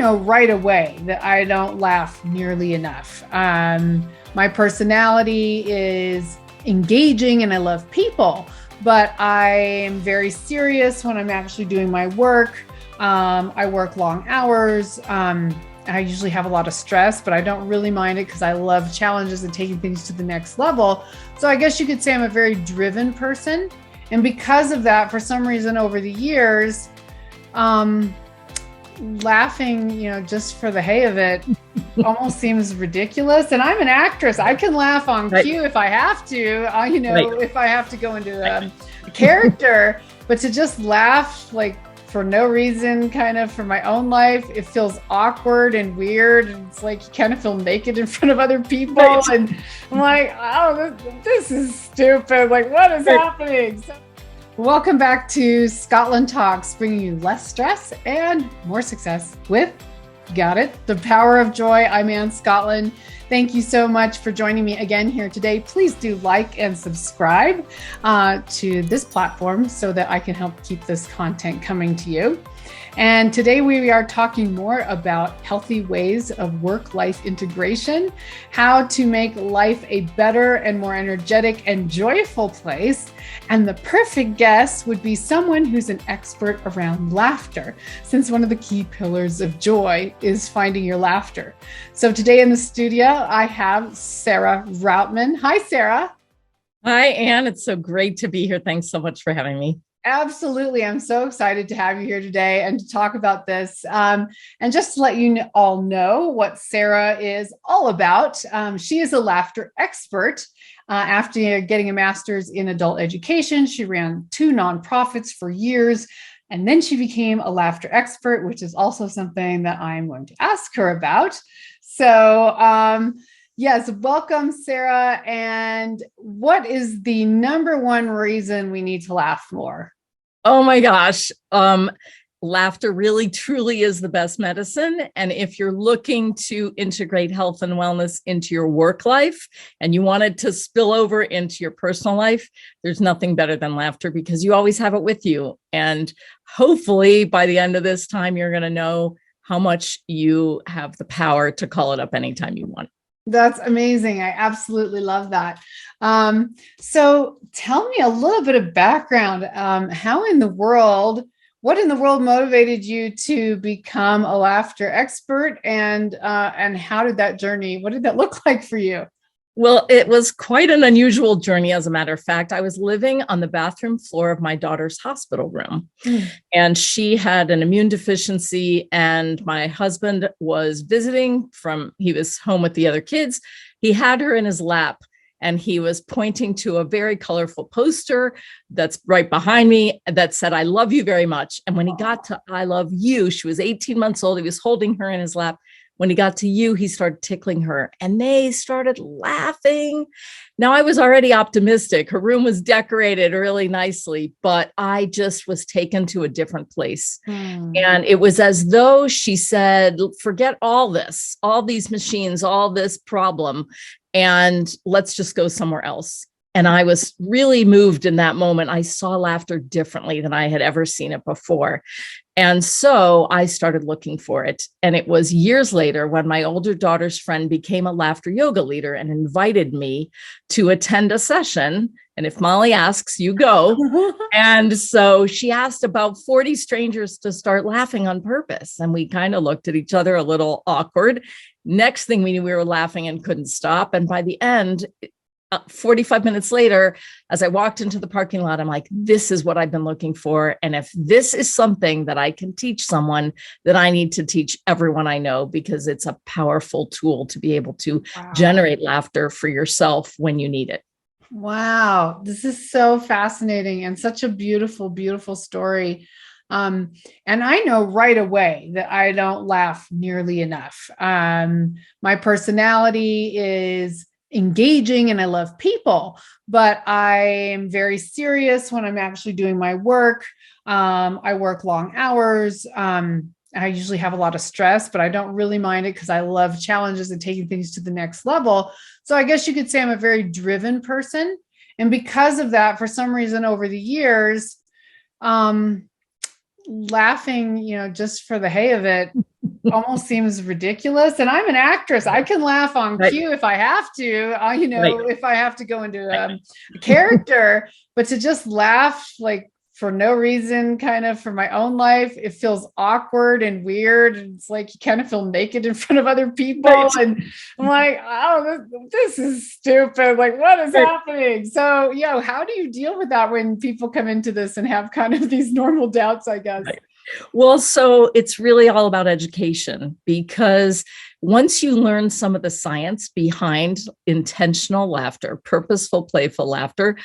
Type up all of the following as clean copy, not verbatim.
know right away that I don't laugh nearly enough. My personality is engaging and I love people, but I am very serious when I'm actually doing my work. I work long hours. I usually have a lot of stress, but I don't really mind it because I love challenges and taking things to the next level. So I guess you could say I'm a very driven person. And because of that, for some reason over the years, laughing, just for the hay of it almost seems ridiculous. And I'm an actress. I can laugh on cue if I have to, if I have to go into a character, but to just laugh like for no reason, kind of for my own life, it feels awkward and weird. And it's like you kind of feel naked in front of other people. And I'm like, oh, this is stupid. Like, what is happening? So, welcome back to Scottlin Talks, bringing you less stress and more success with, got it, the power of joy. I'm Ann Scottlin. Thank you so much for joining me again here today. Please do like and subscribe to this platform so that I can help keep this content coming to you. And today we are talking more about healthy ways of work-life integration, how to make life a better and more energetic and joyful place. And the perfect guest would be someone who's an expert around laughter, since one of the key pillars of joy is finding your laughter. So today in the studio, I have Sarah Routman. Hi, Sarah. Hi, Ann. It's so great to be here. Thanks so much for having me. Absolutely. I'm so excited to have you here today and to talk about this. And just to let you all know what Sarah is all about, she is a laughter expert. After getting a master's in adult education, she ran 2 nonprofits for years, and then she became a laughter expert, which is also something that I'm going to ask her about. So, yes, welcome, Sarah. And what is the number one reason we need to laugh more? Oh my gosh. Laughter really, truly is the best medicine. And if you're looking to integrate health and wellness into your work life and you want it to spill over into your personal life, there's nothing better than laughter because you always have it with you. And hopefully by the end of this time, you're going to know how much you have the power to call it up anytime you want. That's amazing. I absolutely love that. So tell me a little bit of background. What in the world motivated you to become a laughter expert, and how did that journey, what did that look like for you? Well, it was quite an unusual journey. As a matter of fact, I was living on the bathroom floor of my daughter's hospital room, and she had an immune deficiency, and my husband was visiting he was home with the other kids. He had her in his lap, and he was pointing to a very colorful poster that's right behind me that said, "I love you very much." And when he got to "I love you," she was 18 months old. He was holding her in his lap. When he got to "you," he started tickling her and they started laughing. Now, I was already optimistic. Her room was decorated really nicely, but I just was taken to a different place. And it was as though she said, forget all this, all these machines, all this problem, and let's just go somewhere else. And I was really moved in that moment. I saw laughter differently than I had ever seen it before. And so I started looking for it. And it was years later when my older daughter's friend became a laughter yoga leader and invited me to attend a session. And if Molly asks, you go. And so she asked about 40 strangers to start laughing on purpose. And we kind of looked at each other a little awkward. Next thing we knew, we were laughing and couldn't stop. And by the end, 45 minutes later, as I walked into the parking lot, I'm like, this is what I've been looking for. And if this is something that I can teach someone, that I need to teach everyone I know, because it's a powerful tool to be able to generate laughter for yourself when you need it. Wow. This is so fascinating and such a beautiful, beautiful story. And I know right away that I don't laugh nearly enough. My personality is engaging and I love people, but I am very serious when I'm actually doing my work. I work long hours. I usually have a lot of stress, but I don't really mind it because I love challenges and taking things to the next level. So I guess you could say I'm a very driven person. And because of that, for some reason over the years, laughing, just for the hay of it almost seems ridiculous. And I'm an actress. I can laugh on cue if I have to, if I have to go into a character, but to just laugh like for no reason, kind of for my own life, it feels awkward and weird. And it's like you kind of feel naked in front of other people. And I'm like, oh, this is stupid. Like, what is happening? So, how do you deal with that when people come into this and have kind of these normal doubts, I guess? Well, so it's really all about education, because once you learn some of the science behind intentional laughter, purposeful, playful laughter,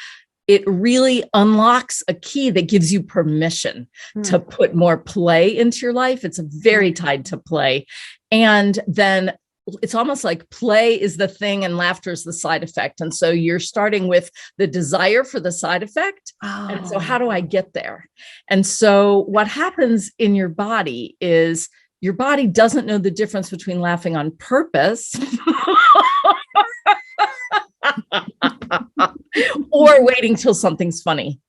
it really unlocks a key that gives you permission to put more play into your life. It's very tied to play. And then it's almost like play is the thing and laughter is the side effect. And so you're starting with the desire for the side effect. And so how do I get there? And so what happens in your body is your body doesn't know the difference between laughing on purpose or waiting till something's funny.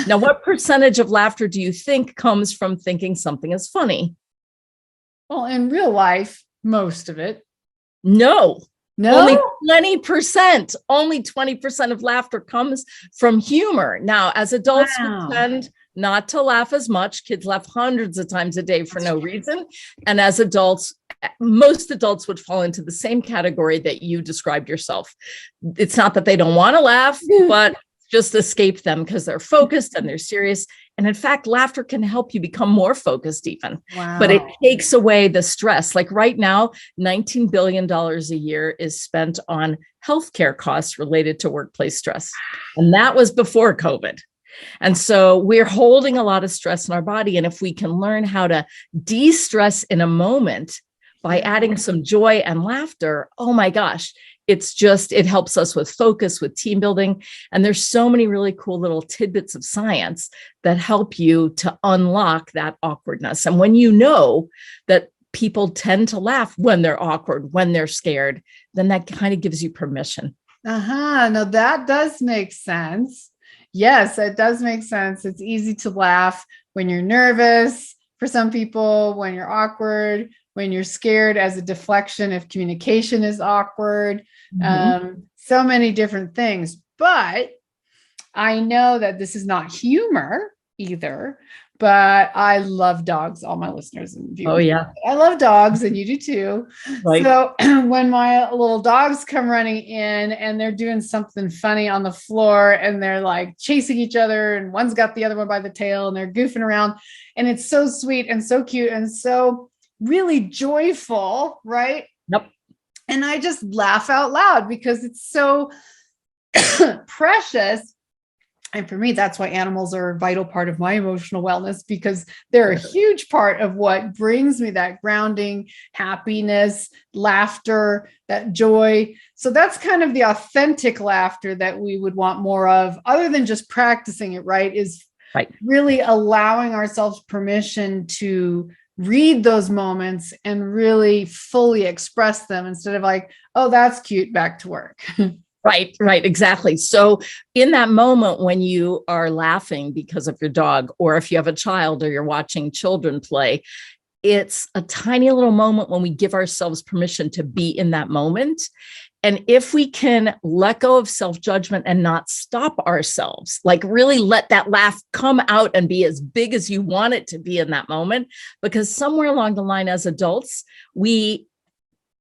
Now, what percentage of laughter do you think comes from thinking something is funny? Well, in real life, most of it. No, only 20%. Only 20% of laughter comes from humor. Now, as adults, we tend not to laugh as much. Kids laugh hundreds of times a day for no reason. And as adults, most adults would fall into the same category that you described yourself. It's not that they don't want to laugh, but just escape them because they're focused and they're serious. And in fact, laughter can help you become more focused even, but it takes away the stress. Like right now, $19 billion a year is spent on healthcare costs related to workplace stress. And that was before COVID. And so we're holding a lot of stress in our body. And if we can learn how to de-stress in a moment by adding some joy and laughter, oh my gosh, it helps us with focus, with team building. And there's so many really cool little tidbits of science that help you to unlock that awkwardness. And when you know that people tend to laugh when they're awkward, when they're scared, then that kind of gives you permission. No, that does make sense. Yes, it does make sense. It's easy to laugh when you're nervous, for some people, when you're awkward, when you're scared, as a deflection if communication is awkward, so many different things. But I know that this is not humor either, but I love dogs. All my listeners and viewers. Oh, yeah. I love dogs, and you do too. Right. So when my little dogs come running in and they're doing something funny on the floor and they're like chasing each other and one's got the other one by the tail and they're goofing around, and it's so sweet and so cute and so really joyful, right? Yep. And I just laugh out loud because it's so precious. And for me, that's why animals are a vital part of my emotional wellness, because they're a huge part of what brings me that grounding, happiness, laughter, that joy. So that's kind of the authentic laughter that we would want more of, other than just practicing it, right? Is really allowing ourselves permission to read those moments and really fully express them instead of like, oh, that's cute, back to work. Right, exactly. So in that moment when you are laughing because of your dog, or if you have a child or you're watching children play, it's a tiny little moment when we give ourselves permission to be in that moment. And if we can let go of self-judgment and not stop ourselves, like really let that laugh come out and be as big as you want it to be in that moment, because somewhere along the line as adults, we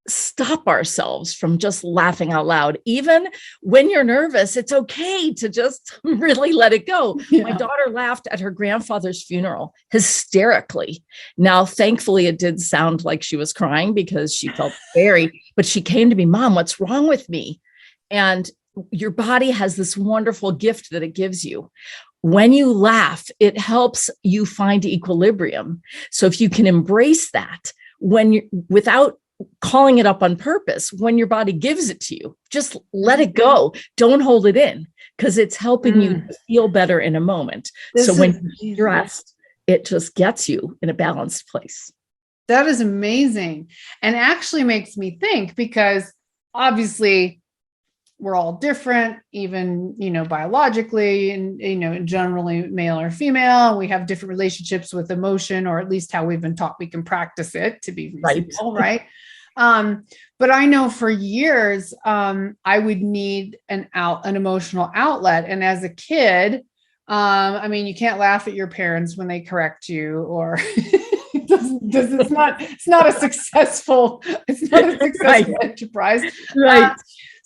stop ourselves from just laughing out loud. Even when you're nervous, it's okay to just really let it go. Yeah. My daughter laughed at her grandfather's funeral hysterically. Now, thankfully, it did sound like she was crying because she felt but she came to me, Mom, what's wrong with me? And your body has this wonderful gift that it gives you. When you laugh, it helps you find equilibrium. So if you can embrace that without calling it up on purpose, when your body gives it to you, just let it go. Don't hold it in, because it's helping you to feel better in a moment. So when you're stressed, it just gets you in a balanced place. That is amazing. And actually makes me think, because obviously we're all different, even, biologically, and, generally male or female. We have different relationships with emotion, or at least how we've been taught we can practice it to be reasonable, right? But I know for years, I would need an emotional outlet. And as a kid, you can't laugh at your parents when they correct you, or it's not a successful Right. enterprise. Right.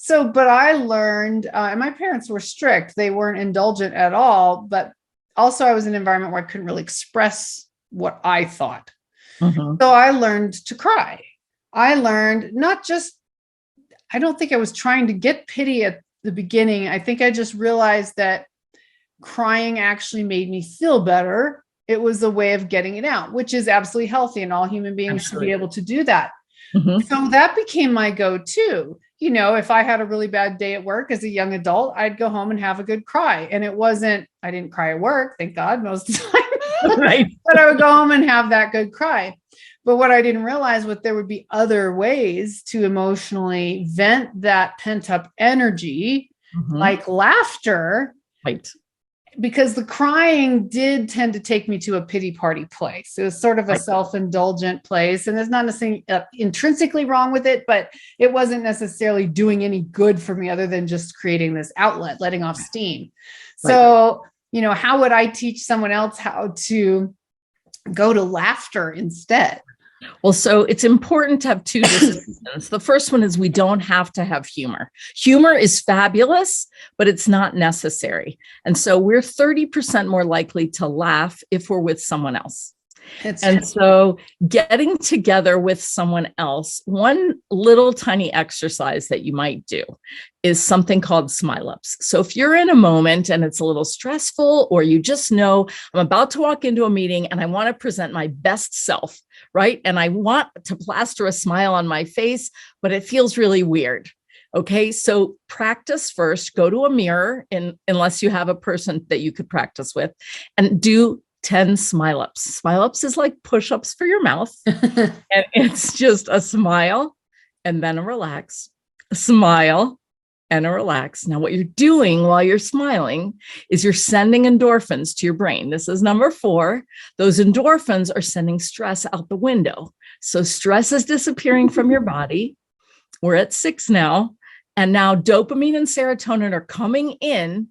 But I learned, and my parents were strict. They weren't indulgent at all, but also I was in an environment where I couldn't really express what I thought. Mm-hmm. So I learned to cry. I learned I don't think I was trying to get pity at the beginning. I think I just realized that crying actually made me feel better. It was a way of getting it out, which is absolutely healthy, and all human beings should be able to do that. Mm-hmm. So that became my go-to. If I had a really bad day at work as a young adult, I'd go home and have a good cry. And I didn't cry at work, thank God, most of the time. Right. But I would go home and have that good cry. But what I didn't realize was there would be other ways to emotionally vent that pent-up energy, mm-hmm. like laughter. Right. Because the crying did tend to take me to a pity party place. It was sort of a self-indulgent place. And there's not nothing intrinsically wrong with it, but it wasn't necessarily doing any good for me other than just creating this outlet, letting off steam. Right. So, how would I teach someone else how to go to laughter instead? Well, so it's important to have two disciplines. The first one is we don't have to have humor. Humor is fabulous, but it's not necessary. And so we're 30% more likely to laugh if we're with someone else. So getting together with someone else, one little tiny exercise that you might do is something called smile ups. So if you're in a moment and it's a little stressful, or you just know I'm about to walk into a meeting and I want to present my best self, right? And I want to plaster a smile on my face, but it feels really weird. Okay, so practice first, go to a mirror, unless you have a person that you could practice with, and do 10 smile ups. Smile ups is like push-ups for your mouth. And it's just a smile and then a relax, a smile and a relax. Now, what you're doing while you're smiling is you're sending endorphins to your brain. This is number 4. Those endorphins are sending stress out the window. So stress is disappearing from your body. We're at 6 now. And now dopamine and serotonin are coming in,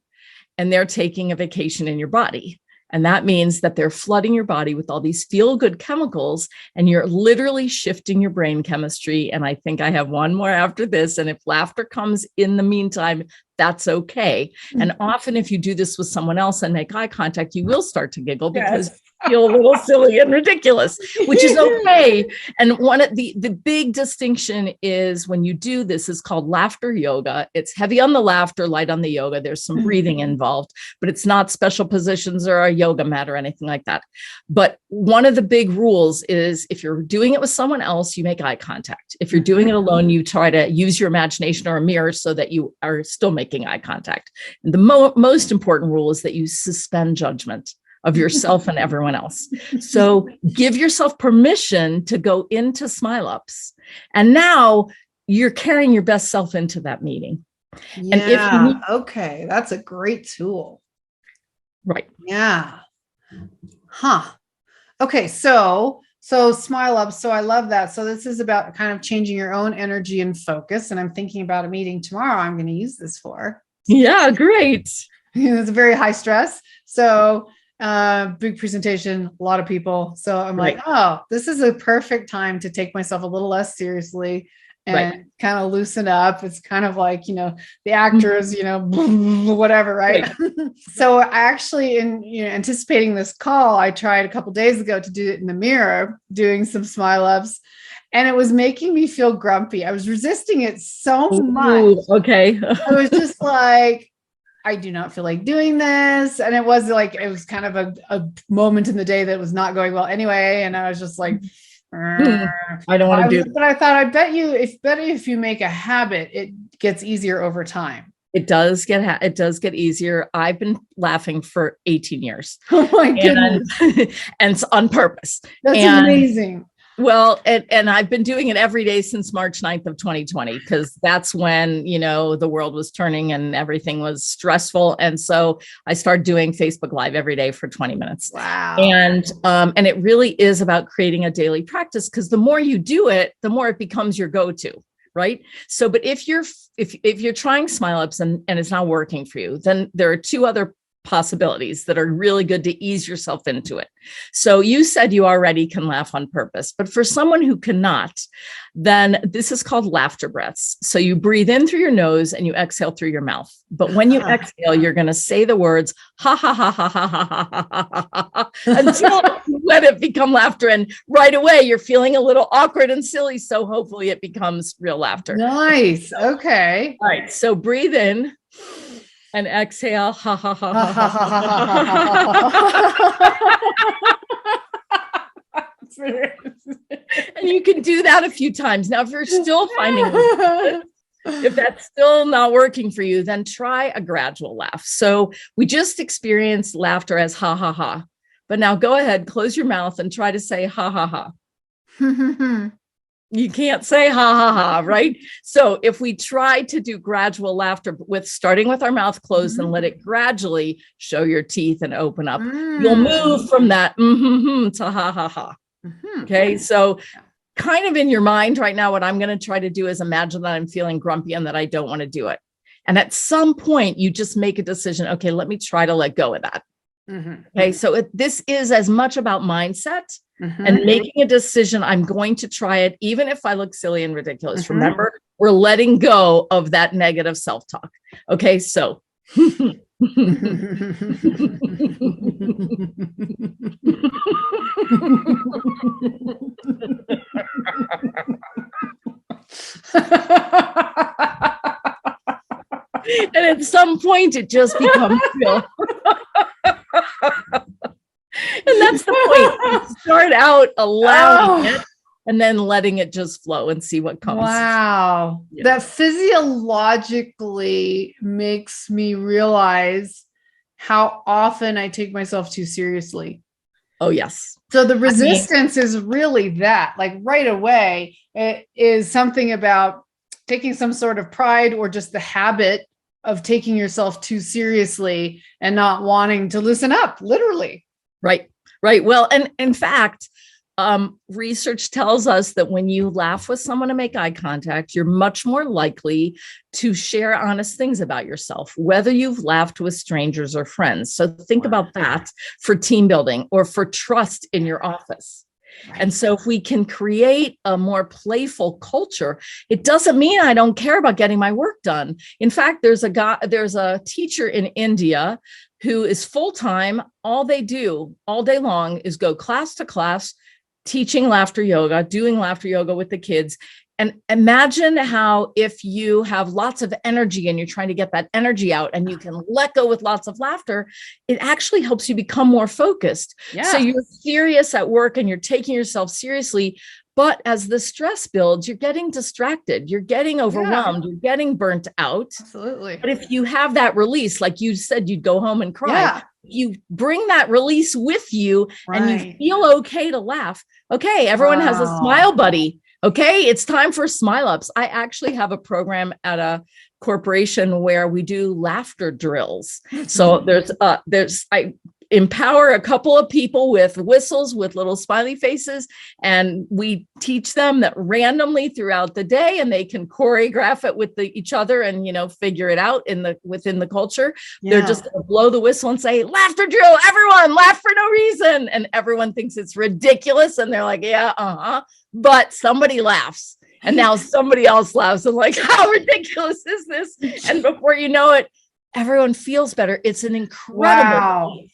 and they're taking a vacation in your body. And that means that they're flooding your body with all these feel-good chemicals, and you're literally shifting your brain chemistry. And I think I have one more after this. And if laughter comes in the meantime, that's okay. Mm-hmm. And often if you do this with someone else and make eye contact, you will start to giggle because you feel a little silly and ridiculous, which is okay. And one of the big distinction is when you do this is called laughter yoga. It's heavy on the laughter, light on the yoga. There's some breathing involved, but it's not special positions or a yoga mat or anything like that. But one of the big rules is if you're doing it with someone else, you make eye contact. If you're doing it alone, you try to use your imagination or a mirror so that you are still making eye contact. And the most important rule is that you suspend judgment of yourself and everyone else. So give yourself permission to go into smile ups. And now you're carrying your best self into that meeting. Yeah. And if you need, okay. That's a great tool. Right. Yeah. Huh. Okay. So smile up. So I love that. So this is about kind of changing your own energy and focus. And I'm thinking about a meeting tomorrow I'm going to use this for. Yeah, great. It's a very high stress. So big presentation, a lot of people. So I'm like, oh, this is a perfect time to take myself a little less seriously and kind of loosen up. It's kind of like, the actors, whatever, right? So I actually, anticipating this call, I tried a couple of days ago to do it in the mirror, doing some smile ups, and it was making me feel grumpy. I was resisting it so much. Okay. I was just like, I do not feel like doing this. And it was kind of a moment in the day that was not going well anyway. And I was just like, I don't want to do it. But I thought, I bet you if you make a habit, it gets easier over time. It does get easier. I've been laughing for 18 years. Oh my goodness. And it's on purpose. That's amazing. Well, and I've been doing it every day since March 9th of 2020, because that's when, the world was turning and everything was stressful. And so I started doing Facebook Live every day for 20 minutes. Wow. And it really is about creating a daily practice, because the more you do it, the more it becomes your go-to. Right. So, but if you're trying Smile Ups and it's not working for you, then there are two other possibilities that are really good to ease yourself into it. So you said you already can laugh on purpose, but for someone who cannot, then this is called laughter breaths. So you breathe in through your nose and you exhale through your mouth. But when you exhale, you're going to say the words, ha, ha, ha, ha, ha, ha, ha, ha, ha, ha, until you let it become laughter. And right away, you're feeling a little awkward and silly. So hopefully it becomes real laughter. Nice. Okay. All right. So breathe in. And exhale, ha, ha, ha, ha, ha, ha. And you can do that a few times. Now, if you're still finding if that's still not working for you, then try a gradual laugh. So we just experienced laughter as ha, ha, ha. But now go ahead, close your mouth and try to say ha, ha, ha. You can't say ha, ha, ha, right? So if we try to do gradual laughter starting with our mouth closed and let it gradually show your teeth and open up, you'll move from that to ha, ha, ha. Okay. So kind of in your mind right now, what I'm going to try to do is imagine that I'm feeling grumpy and that I don't want to do it. And at some point you just make a decision. Okay, let me try to let go of that. Okay. So this is as much about mindset and making a decision. I'm going to try it, even if I look silly and ridiculous. Remember, we're letting go of that negative self-talk. Okay. So and at some point it just becomes real. And that's the point. You start out allowing it and then letting it just flow and see what comes. Wow. Yeah. That physiologically makes me realize how often I take myself too seriously. Oh, yes. So the resistance is really that, like right away, it is something about taking some sort of pride or just the habit of taking yourself too seriously and not wanting to loosen up, literally. Right. Right. Well, and in fact, research tells us that when you laugh with someone and make eye contact, you're much more likely to share honest things about yourself, whether you've laughed with strangers or friends. So think about that for team building or for trust in your office. Right. And so if we can create a more playful culture, it doesn't mean I don't care about getting my work done. In fact, there's a teacher in India who is full-time. All they do all day long is go class to class, teaching laughter yoga, doing laughter yoga with the kids. And imagine how if you have lots of energy and you're trying to get that energy out and you can let go with lots of laughter, it actually helps you become more focused. Yeah. So you're serious at work and you're taking yourself seriously. But as the stress builds, you're getting distracted, you're getting overwhelmed, you're getting burnt out. Absolutely. But if you have that release, like you said, you'd go home and cry. You bring that release with you and you feel okay to laugh. Okay, everyone has a smile buddy. Okay, it's time for Smile Ups. I actually have a program at a corporation where we do laughter drills. So I empower a couple of people with whistles with little smiley faces, and we teach them that randomly throughout the day, and they can choreograph it with each other and figure it out within the culture. They're just going to blow the whistle and say, laughter drill, everyone laugh for no reason, and everyone thinks it's ridiculous and they're like, but somebody laughs. And now somebody else laughs and like, how ridiculous is this? And before you know it, everyone feels better. It's an incredible relief.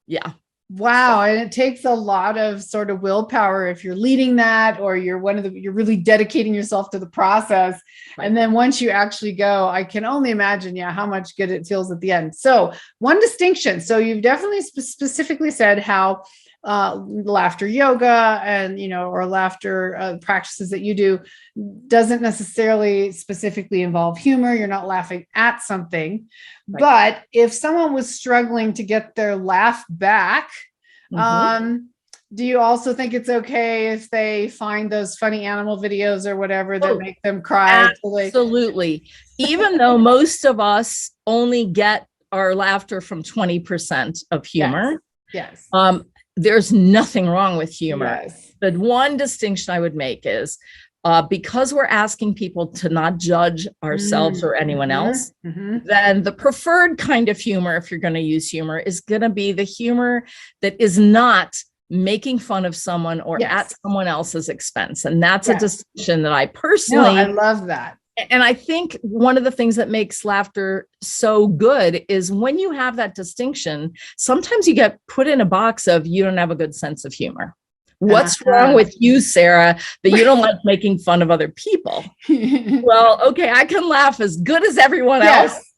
Yeah. Wow. And it takes a lot of sort of willpower if you're leading that, or you're really dedicating yourself to the process. Right. And then once you actually go, I can only imagine, how much good it feels at the end. So one distinction. So you've definitely specifically said how laughter yoga and, or laughter practices that you do doesn't necessarily specifically involve humor. You're not laughing at something. Right. But if someone was struggling to get their laugh back, do you also think it's okay if they find those funny animal videos or whatever that make them cry? Absolutely. Even though most of us only get our laughter from 20% of humor. Yes. There's nothing wrong with humor. Yes. The one distinction I would make is because we're asking people to not judge ourselves or anyone else, then the preferred kind of humor, if you're going to use humor, is going to be the humor that is not making fun of someone or at someone else's expense. And that's a distinction that I personally I love that. And I think one of the things that makes laughter so good is when you have that distinction, sometimes you get put in a box of you don't have a good sense of humor. What's wrong with you, Sarah, that you don't like making fun of other people? Well, okay, I can laugh as good as everyone else.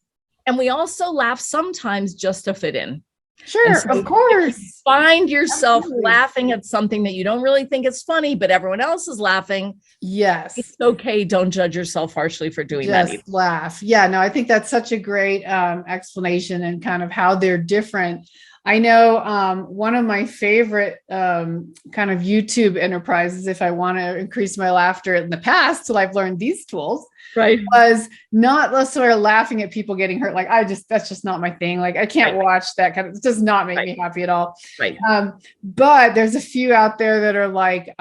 And we also laugh sometimes just to fit in. Sure, so of course. You find yourself laughing at something that you don't really think is funny, but everyone else is laughing. Yes. It's okay. Don't judge yourself harshly for doing that. Just laugh. Yeah, no, I think that's such a great explanation and kind of how they're different. I know one of my favorite kind of YouTube enterprises, if I want to increase my laughter in the past, till I've learned these tools, was not necessarily laughing at people getting hurt. Like that's just not my thing. Like I can't watch that kind of, it does not make me happy at all. But there's a few out there that are like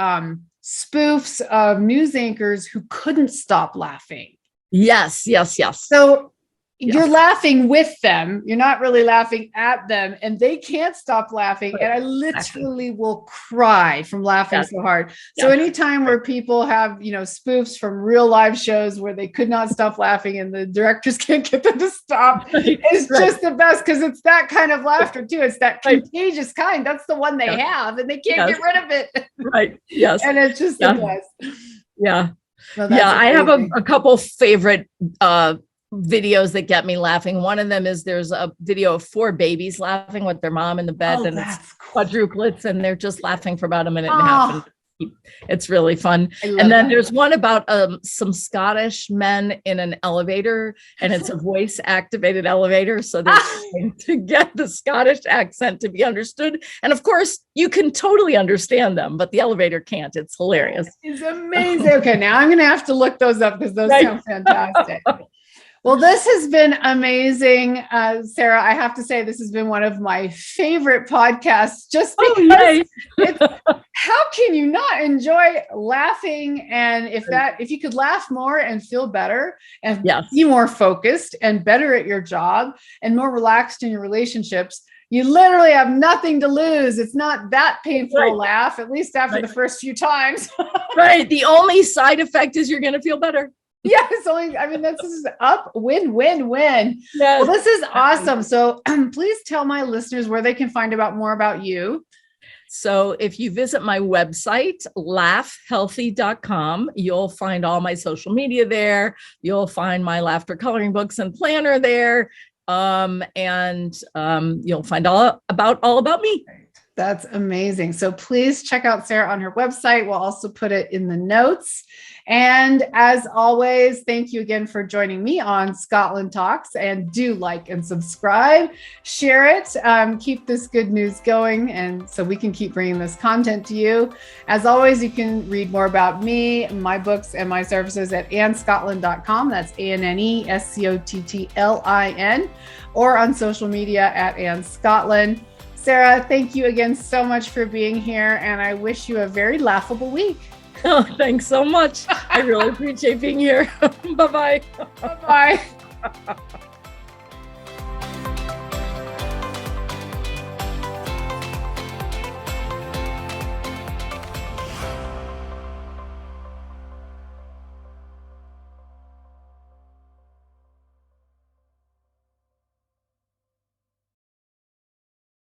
spoofs of news anchors who couldn't stop laughing. Yes. So you're laughing with them. You're not really laughing at them, and they can't stop laughing. And I literally will cry from laughing so hard. So anytime where people have, spoofs from real live shows where they could not stop laughing and the directors can't get them to stop, it's just the best because it's that kind of laughter too. It's that contagious kind. That's the one they have, and they can't get rid of it. Yes. And it's just the best. Yeah. I have a couple favorite videos that get me laughing. One of them is there's a video of 4 babies laughing with their mom in the bed, and it's quadruplets, and they're just laughing for about a minute and a half. And it's really fun. And then there's one about some Scottish men in an elevator, and it's a voice activated elevator. So they're trying to get the Scottish accent to be understood. And of course, you can totally understand them, but the elevator can't. It's hilarious. It's amazing. Okay, now I'm going to have to look those up because those sound fantastic. Well, this has been amazing, Sarah. I have to say this has been one of my favorite podcasts just because how can you not enjoy laughing? And if you could laugh more and feel better and be more focused and better at your job and more relaxed in your relationships, you literally have nothing to lose. It's not that painful to laugh, at least after the first few times. The only side effect is you're going to feel better. This is up, win. Yes. Well, this is awesome. So please tell my listeners where they can find out more about you. So if you visit my website, laughhealthy.com, you'll find all my social media there. You'll find my laughter coloring books and planner there. And you'll find all about me. That's amazing. So please check out Sarah on her website. We'll also put it in the notes. And as always, thank you again for joining me on Scottlin Talks, and do like and subscribe, share it, keep this good news going. And so we can keep bringing this content to you. As always, you can read more about me, my books, and my services at AnneScottlin.com. That's ANNESCOTTLIN, or on social media at Anne Scottlin. Sarah, thank you again so much for being here, and I wish you a very laughable week. Oh, thanks so much. I really appreciate being here. Bye-bye. Bye-bye.